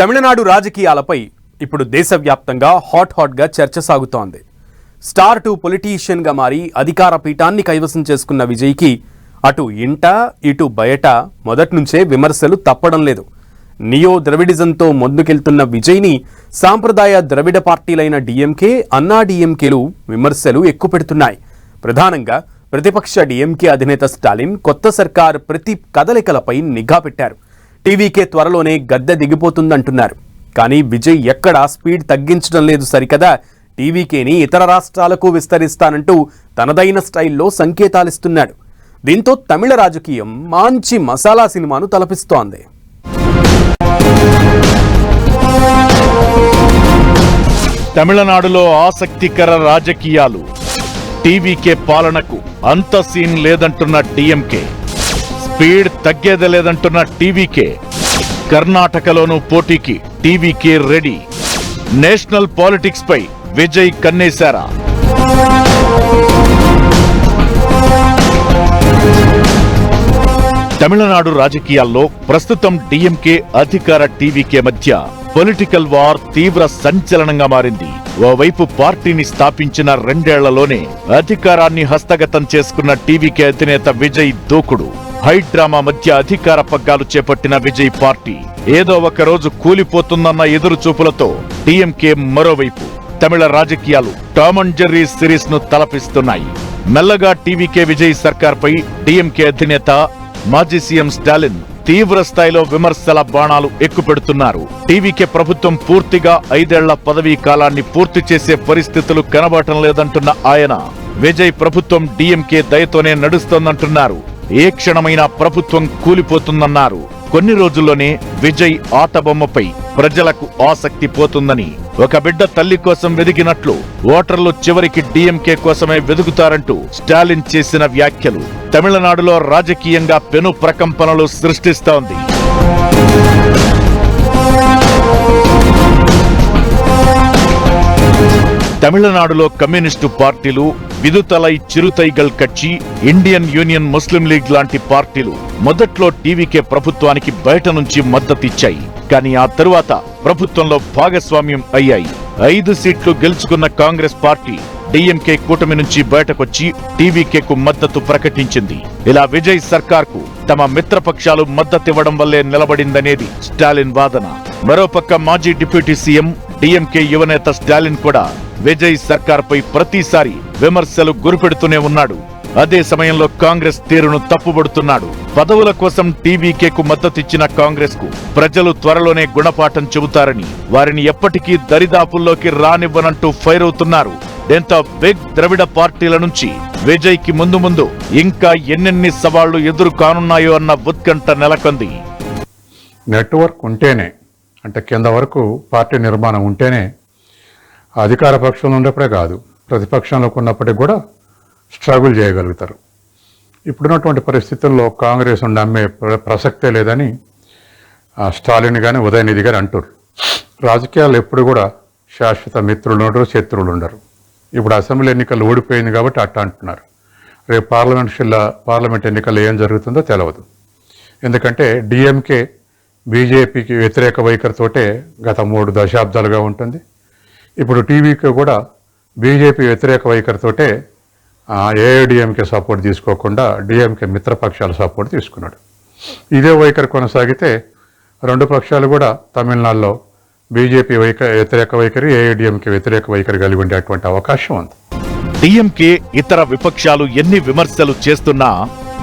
తమిళనాడు రాజకీయాలపై ఇప్పుడు దేశవ్యాప్తంగా హాట్గా చర్చ సాగుతోంది. స్టార్ 2 పొలిటీషియన్గా మారి అధికార పీఠాన్ని కైవసం చేసుకున్న విజయ్కి అటు ఇంట ఇటు బయట మొదటి నుంచే విమర్శలు తప్పడం లేదు. నియో ద్రవిడిజంతో ముందుకెళ్తున్న విజయ్ని సాంప్రదాయ ద్రవిడ పార్టీలైన డిఎంకే, అన్నా డిఎంకేలు విమర్శలు ఎక్కుపెడుతున్నాయి. ప్రధానంగా ప్రతిపక్ష డిఎంకే అధినేత స్టాలిన్ కొత్త సర్కార్ ప్రతి కదలికలపై నిఘా పెట్టారు. టీవీకే త్వరలోనే గద్దె దిగిపోతుందంటున్నారు. కానీ విజయ్ ఎక్కడా స్పీడ్ తగ్గించడం లేదు సరికదా, టీవీకేని ఇతర రాష్ట్రాలకు విస్తరిస్తానంటూ తనదైన స్టైల్లో సంకేతాలిస్తున్నాడు. దీంతో తమిళ రాజకీయం మంచి మసాలా సినిమాను తలపిస్తోంది. తమిళనాడులో ఆసక్తికర రాజకీయాలు. టీవీకే పాలనకు అంత సీన్ లేదంటున్న డిఎంకే, స్పీడ్ తగ్గేదే లేదంటున్న టీవీకే. కర్ణాటకలోనూ పోటీకి టీవీకే రెడీ. నేషనల్ పాలిటిక్స్ పై విజయ్ కన్నేశారా? తమిళనాడు రాజకీయాల్లో ప్రస్తుతం డిఎంకే అధికార టీవీకే మధ్య పొలిటికల్ వార్ తీవ్ర సంచలనంగా మారింది. ఓవైపు పార్టీని స్థాపించిన 2 ఏళ్లలోనే అధికారాన్ని హస్తగతం చేసుకున్న టీవీకే అధినేత విజయ్ దూకుడు. హైడ్రామా మధ్య అధికార పగ్గాలు చేపట్టిన విజయ్ పార్టీ ఏదో ఒక రోజు కూలిపోతుందన్న ఎదురు చూపులతో డిఎంకే మరోవైపు తమిళ రాజకీయాలు టామ్ అండ్ జెర్రీ సిరీస్ ను తలపిస్తున్నాయి. మెల్లగా టీవీకే విజయ్ సర్కార్ పై డిఎంకే అధినేత మాజీ సీఎం స్టాలిన్ తీవ్ర స్థాయిలో విమర్శల బాణాలు ఎక్కుపెడుతున్నారు. టీవీకే ప్రభుత్వం పూర్తిగా 5 ఏళ్ల పదవీ కాలాన్ని పూర్తి చేసే పరిస్థితులు కనబడటం లేదంటున్న ఆయన, విజయ్ ప్రభుత్వం డిఎంకే దయతోనే నడుస్తోందంటున్నారు. ఏ క్షణమైనా ప్రభుత్వం కూలిపోతుందన్నారు. కొన్ని రోజుల్లోనే విజయ్ ఆటబొమ్మపై ప్రజలకు ఆసక్తి పోతుందని, ఒక బిడ్డ తల్లి కోసం వెదిగినట్లు ఓటర్లు చివరికి డిఎంకే కోసమే వెదుగుతారంటూ స్టాలిన్ చేసిన వ్యాఖ్యలు తమిళనాడులో రాజకీయంగా పెను ప్రకంపనలు సృష్టిస్తోంది. తమిళనాడులో కమ్యూనిస్టు పార్టీలు, విదుతలై చిరుతైగల్ కక్షి, ఇండియన్ యూనియన్ ముస్లిం లీగ్ లాంటి పార్టీలు మొదట్లో టీవీకే ప్రభుత్వానికి బయట నుంచి మద్దతిచ్చాయి. కానీ ఆ తరువాత ప్రభుత్వంలో భాగస్వామ్యం అయ్యాయి. 5 సీట్లు గెలుచుకున్న కాంగ్రెస్ పార్టీ డిఎంకే కూటమి నుంచి బయటకొచ్చి టీవీకేకు మద్దతు ప్రకటించింది. ఇలా విజయ్ సర్కార్కు తమ మిత్రపక్షాలు మద్దతివ్వడం వల్లే నిలబడిందనేది స్టాలిన్ వాదన. మరోపక్క మాజీ డిప్యూటీ సీఎం, డిఎంకే యువనేత స్టాలిన్ కూడా విజయ్ సర్కార్పై ప్రతిసారి విమర్శలు గురిపెడుతూనే ఉన్నాడు. అదే సమయంలో కాంగ్రెస్ తీరును తప్పుబడుతున్నాడు. పదవుల కోసం టీవీకేకు మద్దతిచ్చిన కాంగ్రెస్ కు ప్రజలు త్వరలోనే గుణపాఠం చెబుతారని, వారిని ఎప్పటికీ దరిదాపుల్లోకి రానివ్వనంటూ ఫైర్ అవుతున్నారు. దీంతో బిగ్ ద్రవిడ పార్టీల నుంచి విజయ్ కి ముందు ఇంకా ఎన్నెన్ని సవాళ్లు ఎదురు కానున్నాయో అన్న ఉత్కంఠ నెలకొంది. నెట్వర్క్ ఉంటేనే, అంటే కింద వరకు పార్టీ నిర్మాణం ఉంటేనే అధికార పక్షంలో ఉన్నప్పుడే కాదు, ప్రతిపక్షంలో ఉన్నప్పటికీ కూడా స్ట్రగుల్ చేయగలుగుతారు. ఇప్పుడున్నటువంటి పరిస్థితుల్లో కాంగ్రెస్ నమ్మే ప్రసక్తే లేదని స్టాలిన్ కానీ ఉదయనిధి గారు అంటారు. రాజకీయాలు ఎప్పుడు కూడా శాశ్వత మిత్రులు ఉండరు, శత్రువులు ఉండరు. ఇప్పుడు అసెంబ్లీ ఎన్నికలు ఓడిపోయింది కాబట్టి అట్ట అంటున్నారు. రేపు పార్లమెంట్ ఎన్నికల్లో ఏం జరుగుతుందో తెలియదు. ఎందుకంటే డిఎంకే బీజేపీకి వ్యతిరేక వైఖరితోటే గత 3 దశాబ్దాలుగా ఉంటుంది. ఇప్పుడు టీవీకి కూడా బీజేపీ వ్యతిరేక వైఖరితోటే ఏఐడిఎంకే సపోర్ట్ తీసుకోకుండా డిఎంకే మిత్రపక్షాల సపోర్ట్ తీసుకున్నాడు. ఇదే వైఖరి కొనసాగితే 2 పక్షాలు కూడా తమిళనాడులో బీజేపీ వ్యతిరేక వైఖరి, ఏఐడిఎంకే వ్యతిరేక వైఖరి కలిగి ఉండేటువంటి అవకాశం ఉంది. డిఎంకే ఇతర విపక్షాలు ఎన్ని విమర్శలు చేస్తున్నా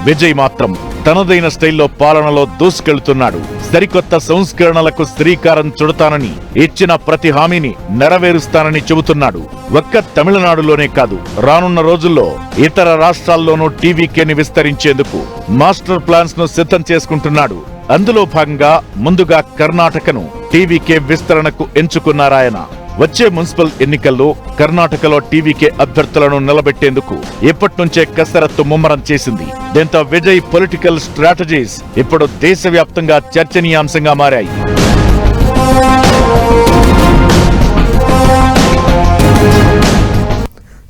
విజయ్ మాత్రం తనదైన స్టైల్లో పాలనలో దూసుకెళ్తున్నాడు. సరికొత్త సంస్కరణలకు శ్రీకారం చుడతానని, ఇచ్చిన ప్రతి హామీని నెరవేరుస్తానని చెబుతున్నాడు. ఒక్క తమిళనాడులోనే కాదు, రానున్న రోజుల్లో ఇతర రాష్ట్రాల్లోనూ టీవీకేని విస్తరించేందుకు మాస్టర్ ప్లాన్స్ ను సిద్ధం చేసుకుంటున్నాడు. అందులో భాగంగా ముందుగా కర్ణాటకను టీవీకే విస్తరణకు ఎంచుకున్నారాయన. వచ్చే మున్సిపల్ ఎన్నికల్లో కర్ణాటకలో టీవీకే అభ్యర్థులను నిలబెట్టేందుకు ఇప్పటినుంచే కసరత్తు ముమ్మరం చేసింది. దీంతో విజయ్ పొలిటికల్ స్ట్రాటజీస్ ఇప్పుడు దేశవ్యాప్తంగా చర్చనీయాంశంగా మారాయి.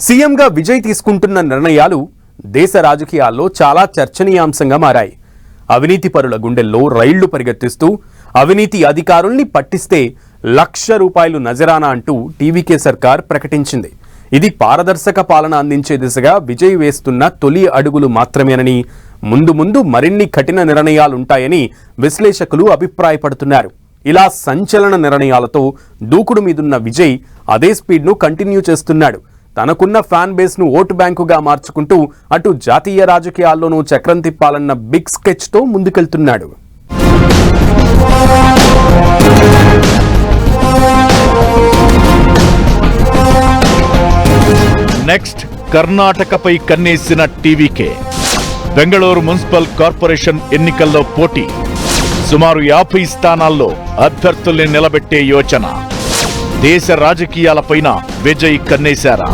సీఎంగా విజయ్ తీసుకుంటున్న నిర్ణయాలు దేశ రాజకీయాల్లో చాలా చర్చనీయాంశంగా మారాయి. అవినీతి పరుల గుండెల్లో రైళ్లు పరిగెత్తిస్తూ అవినీతి అధికారుల్ని పట్టిస్తే ₹1,00,000 నజరానా అంటూ టీవీకే సర్కార్ ప్రకటించింది. ఇది పారదర్శక పాలన అందించే దిశగా విజయ్ వేస్తున్న తొలి అడుగులు మాత్రమేనని, ముందు ముందు మరిన్ని కఠిన నిర్ణయాలుంటాయని విశ్లేషకులు అభిప్రాయపడుతున్నారు. ఇలా సంచలన నిర్ణయాలతో దూకుడు మీదున్న విజయ్ అదే స్పీడ్ను కంటిన్యూ చేస్తున్నాడు. తనకున్న ఫ్యాన్ బేస్ను ఓటు బ్యాంకుగా మార్చుకుంటూ అటు జాతీయ రాజకీయాల్లోనూ చక్రం తిప్పాలన్న బిగ్ స్కెచ్తో ముందుకెళ్తున్నాడు. నెక్స్ట్ కర్ణాటకపై కన్నేసిన టీవీకే. బెంగళూరు మున్సిపల్ కార్పొరేషన్ ఎన్నికల్లో పోటీ. సుమారు 50 స్థానాల్లో అభ్యర్థుల్ని నిలబెట్టే యోచన. దేశ రాజకీయాలపైన విజయ్ కన్నేశారా?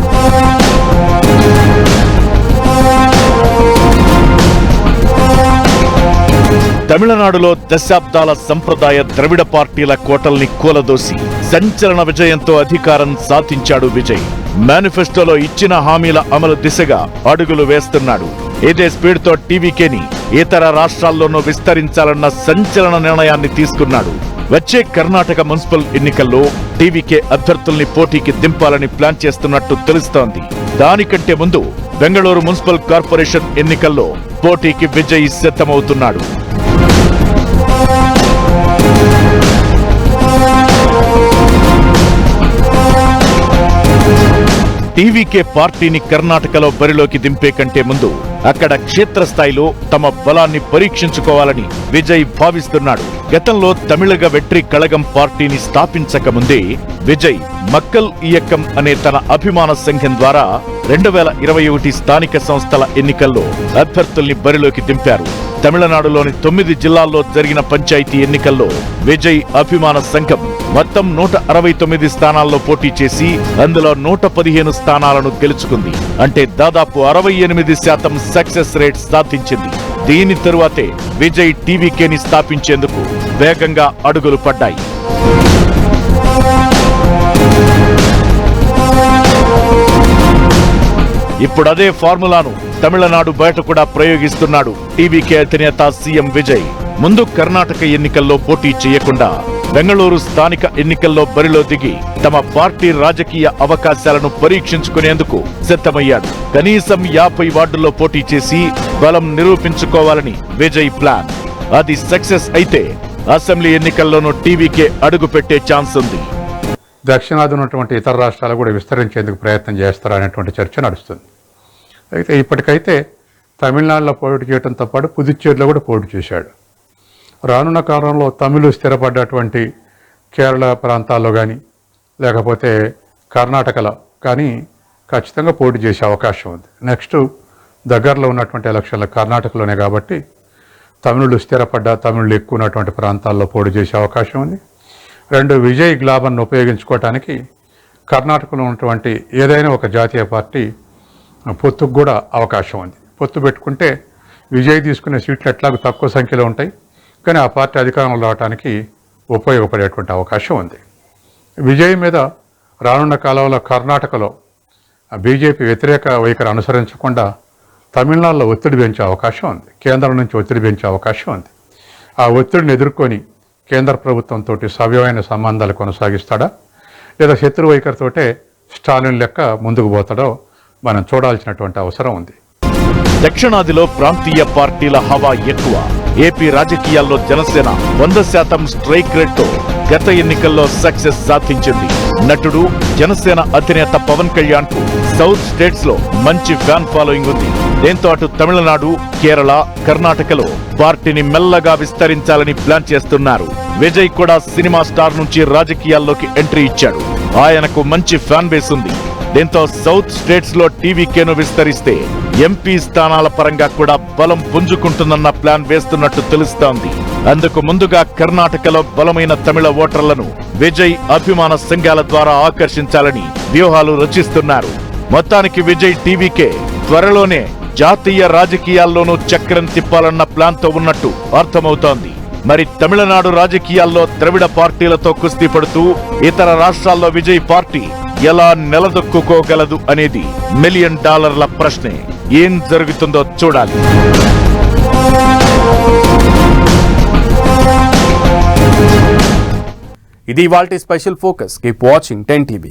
తమిళనాడులో దశాబ్దాల సంప్రదాయ ద్రవిడ పార్టీల కోటల్ని కూలదోసి సంచలన విజయంతో అధికారం సాధించాడు విజయ్. మేనిఫెస్టోలో ఇచ్చిన హామీల అమలు దిశగా అడుగులు వేస్తున్నాడు. ఇదే స్పీడ్తో టీవీకేని ఇతర రాష్ట్రాల్లోనూ విస్తరించాలన్న సంచలన నిర్ణయాన్ని తీసుకున్నాడు. వచ్చే కర్ణాటక మున్సిపల్ ఎన్నికల్లో టీవీకే అభ్యర్థుల్ని పోటీకి దింపాలని ప్లాన్ చేస్తున్నట్టు తెలుస్తోంది. దానికంటే ముందు బెంగళూరు మున్సిపల్ కార్పొరేషన్ ఎన్నికల్లో పోటీకి విజయ్ సిద్ధమవుతున్నాడు. టీవీకే పార్టీని కర్ణాటకలో బరిలోకి దింపే కంటే ముందు అక్కడ క్షేత్రస్థాయిలో తమ బలాన్ని పరీక్షించుకోవాలని విజయ్ భావిస్తున్నాడు. గతంలో తమిళగ వెట్రి కళగం పార్టీని స్థాపించక ముందే విజయ్ మక్కల్ ఇయక్కం అనే తన అభిమాన సంఘం ద్వారా 2021 స్థానిక సంస్థల ఎన్నికల్లో అభ్యర్థుల్ని బరిలోకి దింపారు. తమిళనాడులోని 9 జిల్లాల్లో జరిగిన పంచాయతీ ఎన్నికల్లో విజయ్ అభిమాన సంఘం మొత్తం 169 స్థానాల్లో పోటీ చేసి అందులో 115 స్థానాలను గెలుచుకుంది. అంటే దాదాపు 68% సక్సెస్ రేట్ సాధించింది. దీని తరువాతే విజయ్ టీవీకేని స్థాపించేందుకు వేగంగా అడుగులు పడ్డాయి. ఇప్పుడు అదే ఫార్ములాను తమిళనాడు బయట కూడా ప్రయోగిస్తున్నాడు టీవీకే అధినేత సీఎం విజయ్. ముందు కర్ణాటక ఎన్నికల్లో పోటీ చేయకుండా బెంగళూరు స్థానిక ఎన్నికల్లో బరిలో దిగి తమ పార్టీ రాజకీయ అవకాశాలను పరీక్షించుకునేందుకు సిద్ధమయ్యాడు. కనీసం 50 వార్డుల్లో పోటీ చేసి బలం నిరూపించుకోవాలని విజయ్ ప్లాన్. అది సక్సెస్ అయితే అసెంబ్లీ ఎన్నికల్లోనూ టీవీకే అడుగు పెట్టే ఛాన్స్ ఉంది. దక్షిణాది ఉన్నటువంటి ఇతర రాష్ట్రాలు కూడా విస్తరించేందుకు ప్రయత్నం చేస్తారనేటువంటి చర్చ నడుస్తుంది. అయితే ఇప్పటికైతే తమిళనాడులో పోటీ చేయడంతో పాటు పుదుచ్చేరిలో కూడా పోటీ చేశాడు. రానున్న కాలంలో తమిళు స్థిరపడ్డటువంటి కేరళ ప్రాంతాల్లో కానీ లేకపోతే కర్ణాటకలో కానీ ఖచ్చితంగా పోటీ చేసే అవకాశం ఉంది. నెక్స్ట్ దగ్గరలో ఉన్నటువంటి ఎలక్షన్లు కర్ణాటకలోనే కాబట్టి తమిళులు స్థిరపడ్డ తమిళులు ఎక్కువ ఉన్నటువంటి ప్రాంతాల్లో పోటీ చేసే అవకాశం ఉంది. రెండు, విజయ్ గ్లాబన్ను ఉపయోగించుకోవటానికి కర్ణాటకలో ఉన్నటువంటి ఏదైనా ఒక జాతీయ పార్టీ పొత్తుకు కూడా అవకాశం ఉంది. పొత్తు పెట్టుకుంటే విజయ్ తీసుకునే సీట్లు ఎట్లాగో తక్కువ సంఖ్యలో ఉంటాయి, కానీ ఆ పార్టీ అధికారంలో రావడానికి ఉపయోగపడేటువంటి అవకాశం ఉంది. విజయ్ మీద రానున్న కాలంలో కర్ణాటకలో బీజేపీ వ్యతిరేక వైఖరి అనుసరించకుండా తమిళనాడులో ఒత్తిడి పెంచే అవకాశం ఉంది. కేంద్రం నుంచి ఒత్తిడి పెంచే అవకాశం ఉంది. ఆ ఒత్తిడిని ఎదుర్కొని కేంద్ర ప్రభుత్వంతో సవ్యమైన సంబంధాలు కొనసాగిస్తాడా లేదా శత్రు వైఖరితోటే స్టాలిన్ లెక్క ముందుకు పోతాడో మనం చూడాల్సినటువంటి అవసరం ఉంది. దక్షిణాదిలో ప్రాంతీయ పార్టీల హవా ఎక్కువ. ఏపీ రాజకీయాల్లో జనసేన 100% స్ట్రైక్ రేట్తో గత ఎన్నికల్లో సక్సెస్ సాధించింది. నటుడు జనసేన అధినేత పవన్ కళ్యాణ్ కు సౌత్ స్టేట్స్ లో మంచి ఫ్యాన్ ఫాలోయింగ్ ఉంది. దీంతో అటు తమిళనాడు, కేరళ, కర్ణాటకలో పార్టీని మెల్లగా విస్తరించాలని ప్లాన్ చేస్తున్నారు. విజయ్ కూడా సినిమా స్టార్ నుంచి రాజకీయాల్లోకి ఎంట్రీ ఇచ్చాడు. ఆయనకు మంచి ఫ్యాన్ బేస్ ఉంది. దీంతో సౌత్ స్టేట్స్ లో టీవీకేను విస్తరిస్తే ఎంపీ స్థానాల పరంగా కూడా బలం పుంజుకుంటుందన్న ప్లాన్ వేస్తున్నట్టు తెలుస్తోంది. అందుకు ముందుగా కర్ణాటకలో బలమైన తమిళ ఓటర్లను విజయ్ అభిమాన సంఘాల ద్వారా ఆకర్షించాలని వ్యూహాలు రచిస్తున్నారు. మొత్తానికి విజయ్ టీవీకే త్వరలోనే జాతీయ రాజకీయాల్లోనూ చక్రం తిప్పాలన్న ప్లాన్ తో ఉన్నట్టు అర్థమవుతోంది. మరి తమిళనాడు రాజకీయాల్లో ద్రవిడ పార్టీలతో కుస్తీ పడుతూ ఇతర రాష్ట్రాల్లో విజయ్ పార్టీ ఎలా నిలదొక్కుకోగలదు అనేది $1 మిలియన్ ప్రశ్నే. ఏం జరుగుతుందో చూడాలి. ఇది ఇవాల్టి special focus. Keep watching 10 TV.